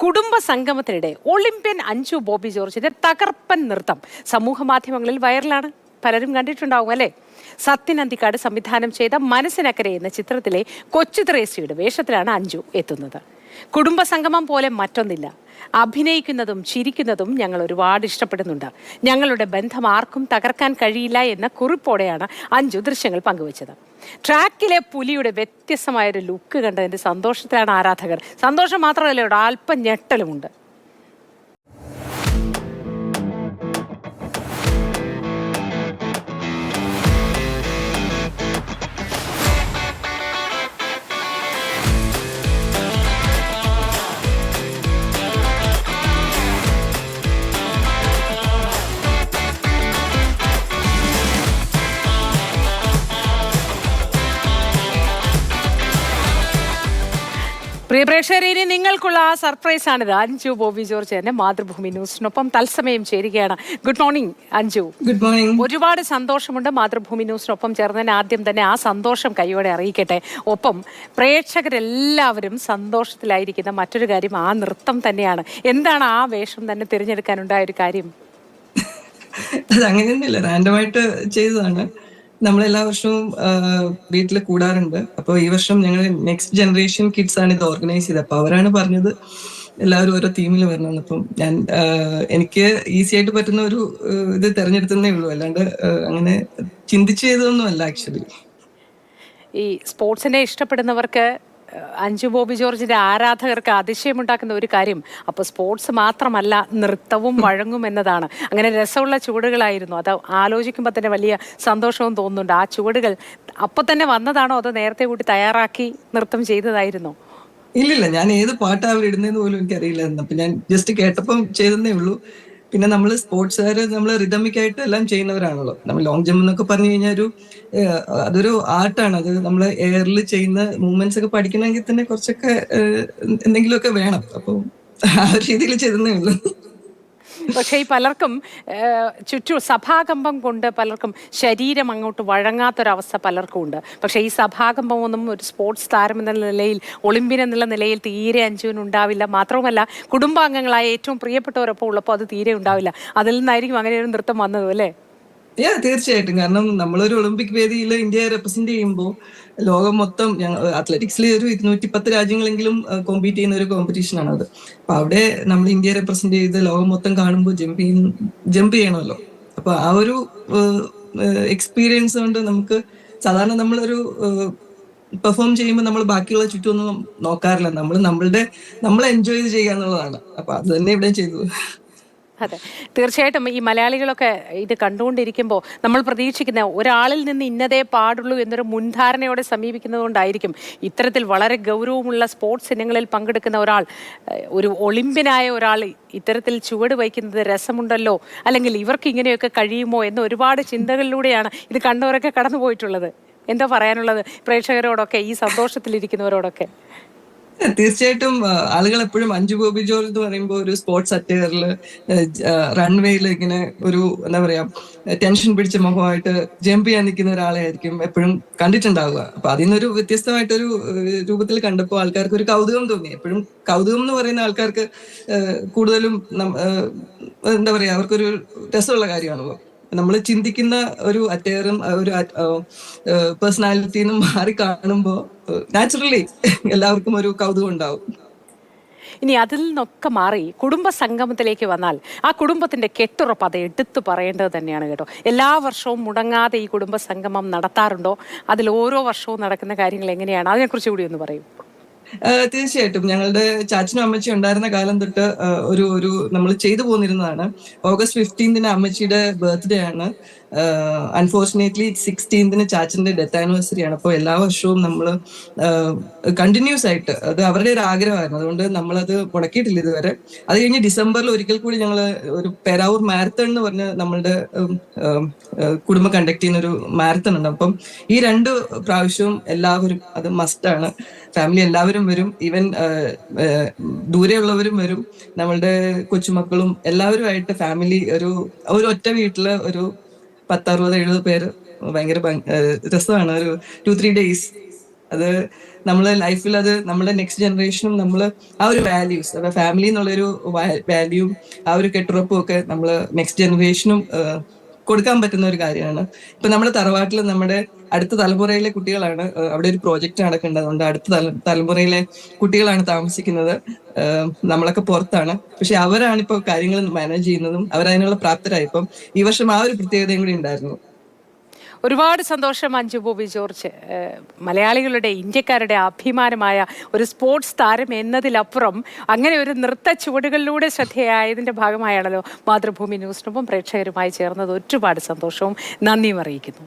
കുടുംബ സംഗമത്തിനിടെ ഒളിമ്പ്യൻ അഞ്ജു ബോബി ജോർജിന്റെ തകർപ്പൻ നൃത്തം സമൂഹ മാധ്യമങ്ങളിൽ വൈറലാണ്. പലരും കണ്ടിട്ടുണ്ടാവും അല്ലേ? സത്യൻ അന്തിക്കാട് സംവിധാനം ചെയ്ത മനസ്സിനക്കരെ എന്ന ചിത്രത്തിലെ കൊച്ചു ത്രേസ്യയുടെ വേഷത്തിലാണ് അഞ്ജു എത്തുന്നത്. കുടുംബ സംഗമം പോലെ മറ്റൊന്നില്ല. അഭിനയിക്കുന്നതും ചിരിക്കുന്നതും ഞങ്ങൾ ഒരുപാട് ഇഷ്ടപ്പെടുന്നുണ്ട്. ഞങ്ങളുടെ ബന്ധം ആർക്കും തകർക്കാൻ കഴിയില്ല എന്ന കുറിപ്പോടെയാണ് അഞ്ജു ദൃശ്യങ്ങൾ പങ്കുവച്ചത്. ട്രാക്കിലെ പുലിയുടെ വ്യത്യസ്തമായൊരു ലുക്ക് കണ്ടതിന്റെ സന്തോഷത്തിലാണ് ആരാധകർ. സന്തോഷം മാത്രമല്ല, ഇവിടെ അല്പം ഞെട്ടലുമുണ്ട്. പ്രിയ പ്രേക്ഷകരെ, ഇനി നിങ്ങൾക്കുള്ള ആ സർപ്രൈസ് ആണിത്. അഞ്ജു ബോബി ജോർജ് തന്നെ മാതൃഭൂമി ന്യൂസിനൊപ്പം തത്സമയം ചേരുകയാണ്. Good morning Anju. Good morning. ഒരുപാട് സന്തോഷമുണ്ട് മാതൃഭൂമി ന്യൂസിനൊപ്പം ചേർന്നതിന്. ആദ്യം തന്നെ ആ സന്തോഷം കൈയോടെ അറിയിക്കട്ടെ. ഒപ്പം പ്രേക്ഷകരെല്ലാവരും സന്തോഷത്തിലായിരിക്കുന്ന മറ്റൊരു കാര്യം ആ നൃത്തം തന്നെയാണ്. എന്താണ് ആ വേഷം തന്നെ തിരഞ്ഞെടുക്കാനുണ്ടായ ഒരു കാര്യം? അത് അങ്ങനെയൊന്നുമില്ല, റാൻഡമായിട്ട് ചെയ്തതാണ്. നമ്മളെല്ലാ വർഷവും വീട്ടിൽ കൂടാറുണ്ട്. അപ്പോൾ ഈ വർഷം ഞങ്ങൾ നെക്സ്റ്റ് ജനറേഷൻ കിഡ്സ് ആണ് ഇത് ഓർഗനൈസ് ചെയ്തത്. അപ്പൊ അവരാണ് പറഞ്ഞത് എല്ലാവരും ഓരോ തീമിൽ വരണം. അപ്പം ഞാൻ എനിക്ക് ഈസി ആയിട്ട് പറ്റുന്ന ഒരു ഇത് തെരഞ്ഞെടുത്തതേ ഉള്ളൂ, അല്ലാണ്ട് അങ്ങനെ ചിന്തിച്ചു ചെയ്തതൊന്നും അല്ല. ആക്ച്വലി ഈ സ്പോർട്സിനെ ഇഷ്ടപ്പെടുന്നവർക്ക്, അഞ്ജു ബോബി ജോർജിന്റെ ആരാധകർക്ക് അതിശയമുണ്ടാക്കുന്ന ഒരു കാര്യം അപ്പോൾ സ്പോർട്സ് മാത്രമല്ല, നൃത്തവും വഴങ്ങും എന്നതാണ്. അങ്ങനെ രസമുള്ള ചുവടുകളായിരുന്നു. അത് ആലോചിക്കുമ്പോൾ തന്നെ വലിയ സന്തോഷവും തോന്നുന്നുണ്ട്. ആ ചുവടുകൾ അപ്പൊ തന്നെ വന്നതാണോ അതോ നേരത്തെ കൂട്ടി തയ്യാറാക്കി നൃത്തം ചെയ്തതായിരുന്നോ? ഇല്ലില്ല, ഞാൻ ഏത് പാട്ടാ അവർ ഇടുന്നതെന്ന് പോലും എനിക്കറിയില്ലായിരുന്നു. അപ്പൊ ഞാൻ ജസ്റ്റ് കേട്ടപ്പം ചെയ്തതേ ഉള്ളൂ. പിന്നെ നമ്മൾ സ്പോർട്സുകാർ നമ്മൾ റിതമിക്കായിട്ട് എല്ലാം ചെയ്യുന്നവരാണല്ലോ. നമ്മൾ ലോങ് ജമ്പ് എന്നൊക്കെ പറഞ്ഞു കഴിഞ്ഞാൽ അതൊരു ആർട്ടാണ്. അത് നമ്മൾ എയറിൽ ചെയ്യുന്ന മൂവ്മെന്റ്സ് ഒക്കെ പഠിക്കണമെങ്കിൽ തന്നെ കുറച്ചൊക്കെ എന്തെങ്കിലുമൊക്കെ വേണം. അപ്പോൾ ആ ഒരു രീതിയിൽ ചെയ്തതേ ഉള്ളൂ. പക്ഷേ ഈ പലർക്കും ചുറ്റും സഭാകമ്പം കൊണ്ട് പലർക്കും ശരീരം അങ്ങോട്ട് വഴങ്ങാത്തൊരവസ്ഥ പലർക്കും ഉണ്ട്. പക്ഷേ ഈ സഭാകമ്പമൊന്നും ഒരു സ്പോർട്സ് താരം എന്ന നിലയിൽ, ഒളിമ്പ്യൻ എന്നുള്ള നിലയിൽ തീരെ അഞ്ജുവിന് ഉണ്ടാവില്ല. മാത്രവുമല്ല, കുടുംബാംഗങ്ങളായ ഏറ്റവും പ്രിയപ്പെട്ടവരൊപ്പം ഉള്ളപ്പോൾ അത് തീരെ ഉണ്ടാവില്ല. അതിൽ നിന്നായിരിക്കും അങ്ങനെ ഒരു നൃത്തം വന്നത് അല്ലേ? തീർച്ചയായിട്ടും. കാരണം നമ്മളൊരു ഒളിമ്പിക് വേദിയിൽ ഇന്ത്യയെ റെപ്രസെന്റ് ചെയ്യുമ്പോൾ ലോകം മൊത്തം, അത്ലറ്റിക്സിൽ ഒരു 210 രാജ്യങ്ങളെങ്കിലും കോമ്പീറ്റ് ചെയ്യുന്ന ഒരു കോമ്പറ്റീഷൻ ആണ് അത്. അപ്പൊ അവിടെ നമ്മൾ ഇന്ത്യയെ റെപ്രസെന്റ് ചെയ്ത് ലോകം മൊത്തം കാണുമ്പോൾ ജമ്പ് ചെയ്യണമല്ലോ. അപ്പൊ ആ ഒരു എക്സ്പീരിയൻസ് കൊണ്ട് നമുക്ക് സാധാരണ നമ്മളൊരു പെർഫോം ചെയ്യുമ്പോൾ നമ്മൾ ബാക്കിയുള്ള ചുറ്റുമൊന്നും നോക്കാറില്ല. നമ്മൾ എൻജോയ് ചെയ്യുക എന്നുള്ളതാണ്. അപ്പൊ അത് തന്നെ ഇവിടെ ചെയ്തു. അതെ, തീർച്ചയായിട്ടും. ഈ മലയാളികളൊക്കെ ഇത് കണ്ടുകൊണ്ടിരിക്കുമ്പോൾ നമ്മൾ പ്രതീക്ഷിക്കുന്ന ഒരാളിൽ നിന്ന് ഇന്നതേ പാടുള്ളൂ എന്നൊരു മുൻധാരണയോടെ സമീപിക്കുന്നത് കൊണ്ടായിരിക്കും ഇത്തരത്തിൽ വളരെ ഗൗരവമുള്ള സ്പോർട്സ് ഇനങ്ങളിൽ പങ്കെടുക്കുന്ന ഒരാൾ, ഒരു ഒളിമ്പ്യനായ ഒരാൾ ഇത്തരത്തിൽ ചുവട് വയ്ക്കുന്നത് രസമുണ്ടല്ലോ, അല്ലെങ്കിൽ ഇവർക്ക് ഇങ്ങനെയൊക്കെ കഴിയുമോ എന്ന ഒരുപാട് ചിന്തകളിലൂടെയാണ് ഇത് കണ്ടവരൊക്കെ കടന്നു പോയിട്ടുള്ളത്. എന്താ പറയാനുള്ളത് പ്രേക്ഷകരോടൊക്കെ, ഈ സന്തോഷത്തിലിരിക്കുന്നവരോടൊക്കെ? തീർച്ചയായിട്ടും ആളുകൾ എപ്പോഴും അഞ്ജു ബോബി ജോർജ് എന്ന് പറയുമ്പോൾ ഒരു സ്പോർട്സ് അറ്റയറിൽ റൺവേയിൽ ഇങ്ങനെ ഒരു എന്താ പറയാ ടെൻഷൻ പിടിച്ച മുഖമായിട്ട് ജമ്പ് ചെയ്യാൻ നിൽക്കുന്ന ഒരാളെ ആയിരിക്കും എപ്പോഴും കണ്ടിട്ടുണ്ടാവുക. അപ്പൊ അതിൽ നിന്നൊരു വ്യത്യസ്തമായിട്ടൊരു രൂപത്തിൽ കണ്ടപ്പോൾ ആൾക്കാർക്ക് ഒരു കൗതുകം തോന്നി. എപ്പോഴും കൗതുകം എന്ന് പറയുന്ന ആൾക്കാർക്ക് കൂടുതലും എന്താ പറയാ അവർക്കൊരു രസമുള്ള കാര്യമാണല്ലോ. നമ്മൾ ചിന്തിക്കുന്ന ഒരു അറ്റയറും ഒരു പേഴ്സണാലിറ്റിന്നും മാറി കാണുമ്പോൾ നാച്ചുറലി എല്ലാവർക്കും ഒരു കൗതുകം ഉണ്ടാവും. ഇനി അതിൽ നിന്നൊക്കെ മാറി കുടുംബ സംഗമത്തിലേക്ക് വന്നാൽ ആ കുടുംബത്തിന്റെ കെട്ടുറപ്പ് അത് എടുത്തു പറയേണ്ടത് തന്നെയാണ് കേട്ടോ. എല്ലാ വർഷവും മുടങ്ങാതെ ഈ കുടുംബ സംഗമം നടത്താറുണ്ടോ? അതിൽ ഓരോ വർഷവും നടക്കുന്ന കാര്യങ്ങൾ എങ്ങനെയാണ്? അതിനെക്കുറിച്ച് കൂടി ഒന്ന് പറയൂ. തീർച്ചയായിട്ടും. ഞങ്ങളുടെ ചാച്ചനും അമ്മച്ചി ഉണ്ടായിരുന്ന കാലം തൊട്ട് ഒരു നമ്മൾ ചെയ്തു പോന്നിരുന്നതാണ്. ഓഗസ്റ്റ് 15 അമ്മച്ചിയുടെ ബർത്ത്ഡേ ആണ്. അൺഫോർച്ചുനേറ്റ്ലി 16 ചാച്ചന്റെ ഡെത്ത് ആനിവേഴ്സറി ആണ്. അപ്പോൾ എല്ലാ വർഷവും നമ്മൾ കണ്ടിന്യൂസ് ആയിട്ട്, അത് അവരുടെ ഒരു ആഗ്രഹമായിരുന്നു, അതുകൊണ്ട് നമ്മളത് മുടക്കിയിട്ടില്ല ഇതുവരെ. അത് കഴിഞ്ഞ് ഡിസംബറിൽ ഒരിക്കൽ കൂടി ഞങ്ങൾ ഒരു പെരാവൂർ മാരത്തൺ എന്ന് പറഞ്ഞ് നമ്മളുടെ കുടുംബം കണ്ടക്ട് ചെയ്യുന്ന ഒരു മാരത്തൺ ഉണ്ട്. അപ്പം ഈ 2 പ്രാവശ്യവും എല്ലാവരും, അത് മസ്റ്റാണ്, ഫാമിലി എല്ലാവരും വരും. ഈവൻ ദൂരെയുള്ളവരും വരും. നമ്മളുടെ കൊച്ചുമക്കളും എല്ലാവരുമായിട്ട് ഫാമിലി ഒരു ഒറ്റ വീട്ടില് ഒരു 10-60-70 പേര് ഭയങ്കര രസമാണ്. ഒരു 2-3 days അത് നമ്മള് ലൈഫിൽ അത് നമ്മുടെ നെക്സ്റ്റ് ജനറേഷനും നമ്മൾ ആ ഒരു വാല്യൂസ് ഫാമിലി എന്നുള്ളൊരു വാല്യൂവും ആ ഒരു കെട്ടുറപ്പും ഒക്കെ നമ്മൾ നെക്സ്റ്റ് ജനറേഷനും കൊടുക്കാൻ പറ്റുന്ന ഒരു കാര്യമാണ്. ഇപ്പൊ നമ്മുടെ തറവാട്ടിൽ നമ്മുടെ അടുത്ത തലമുറയിലെ കുട്ടികളാണ്, അവിടെ ഒരു പ്രോജക്റ്റ് നടക്കേണ്ടത്, അതുകൊണ്ട് അടുത്ത തലമുറയിലെ കുട്ടികളാണ് താമസിക്കുന്നത്. നമ്മളൊക്കെ പുറത്താണ്, പക്ഷെ അവരാണ് ഇപ്പോൾ കാര്യങ്ങൾ മാനേജ് ചെയ്യുന്നതും അവരതിനുള്ള പ്രാപ്തരായപ്പം ഈ വർഷം ആ ഒരു പ്രത്യേകതയും കൂടി ഉണ്ടായിരുന്നു. ഒരുപാട് സന്തോഷം അഞ്ജു ബോബി ജോർജ്. മലയാളികളുടെ, ഇന്ത്യക്കാരുടെ അഭിമാനമായ ഒരു സ്പോർട്സ് താരം എന്നതിലപ്പുറം അങ്ങനെ ഒരു നൃത്ത ചുവടുകളിലൂടെ ശ്രദ്ധേയായതിൻ്റെ ഭാഗമായാണല്ലോ മാതൃഭൂമി ന്യൂസിനൊപ്പം പ്രേക്ഷകരുമായി ചേർന്നത്. ഒരുപാട് സന്തോഷവും നന്ദിയും അറിയിക്കുന്നു.